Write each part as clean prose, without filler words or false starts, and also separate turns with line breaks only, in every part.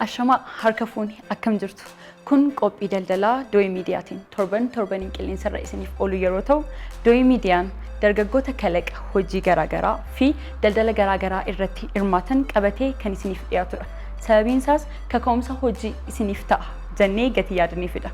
Ashama harka fuuni akkam jirtu. Kun qophii daldalaa Dooyi Miidiyaatiin torban qilleensarra isiniif oolu yeroo ta'u, Dooyi Miidiyaan dargaggoota kalaqa hojii garaagaraa fi daldala garaagaraa irratti hirmaatan qabatee kan isiniif dhiyaatudha. Sababiin isaas kaka'umsa hojii isiniif ta'a jennee gatii yaadaniifidha.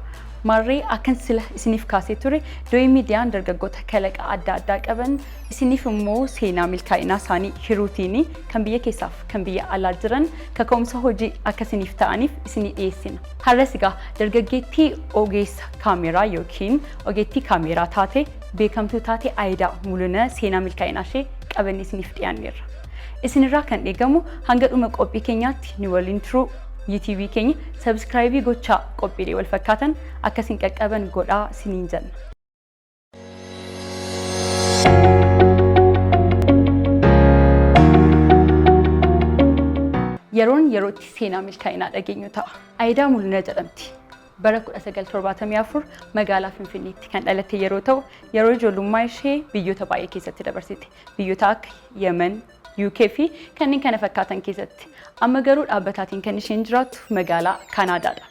Marree akkan sila isiniif kaasee ture Dooyi Miidiyaan dargaggoota kalaqa adda addaa qaban isiniif immoo seenaa milkaa'inaa isaanii hiruutiini kan biyya keessaaf kan biyya alaa jiran kaka'umsa hojii akka isiniif ta'aniif isinii dhiyeessina. Har'as egaa dargaggeettii ogeessa kaameraa yookiin ogeettii kaameraa taate beekamtuu taate Aayidaa Mul'unaa seenaa milkaa'inaa ishee qabannee isiniif dhiyaanneerra. Isinirraa kan eegamu hanga dhuma qophii keenyaatti ni waliin turuu. YouTube keenya subscribe gochaa qophiilee wal fakkaatan akkasiin qaqqaban godhaa isiniin jenna. Yeroon yerootti seenaa milkaa'inaa dhageenyu ta'a. Aayidaa Mul'unaa jedhamti. Bara 1974 magaalaa Finfinneetti kan dhalatte yeroo ta'u, yeroo ijoollummaa ishee biyyoota baay'ee keessatti dabarsite. Biyyoota akka Yemen, UK fi kanneen kana fakkaatan keessatti. Amma garuu dhaabbataatiin kan isheen jiraattu magaalaa Kanaadaadha.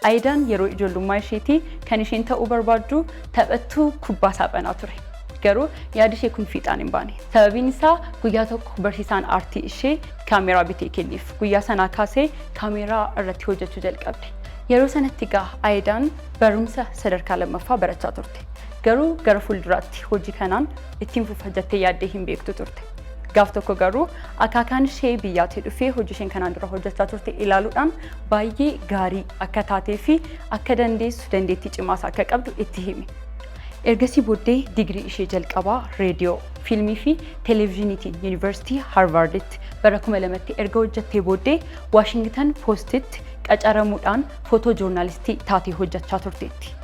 Aayidaan yeroo ijoollummaa isheetii kan isheen ta'uu barbaaddu taphattuu kubbaa saaphanaa ture. Garuu yaadi ishee kun fiixaan hin baane. Sababiin isaa guyyaa tokko barsiisaan aartii ishee kaameraa bitee kenneef. Guyyaa sanaa kaasee kaameraa irratti hojjechuu jalqabde. Yeroo sanatti egaa Aayidaan barumsa sadarkaa lammaffaa barachaa turte. Garuu gara fuulduraatti hojii kanaan ittiin fufa jettee yaaddee hin beektu turte. Gaaf tokko garuu akaakaan ishee biyyaatii dhufee hojii isheen kanaan dura hojjechaa turte ilaaluudhaan baay'ee gaarii akka taatee fi akka dandeessu dandeettii cimaas akka qabdu itti hime. Ergasii booddee digirii ishee jalqabaa reediyoo, fiilmii fi televezyiiniitiin Yuunivarsiitii Haarvarditti bara 2000tti erga hojjettee booddee Waashingtan Poostitti qacaramuudhaan footoo joornaalistii taatee hojjechaa turteetti.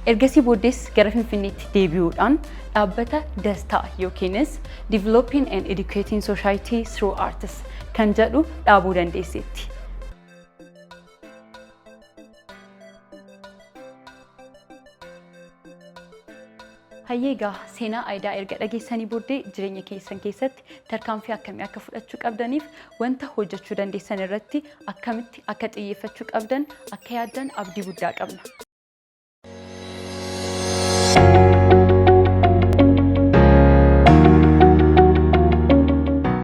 Ergasii booddees gara Finfinneetti deebi'uudhaan dhaabbata Dastaa yookiinis Developing and Educating Society Through Arts kan jedhu dhaabuu dandeesseetti. Hayyeegaa seenaa Aayidaa erga dhageessanii booddee jireenya keessan keessatti tarkaanfii akkamii akka fudhachuu qabdaniif wanta hojjechuu dandeessan irratti akkamitti akka xiyyeeffachuu qabdan akka yaaddan abdii guddaa qabna.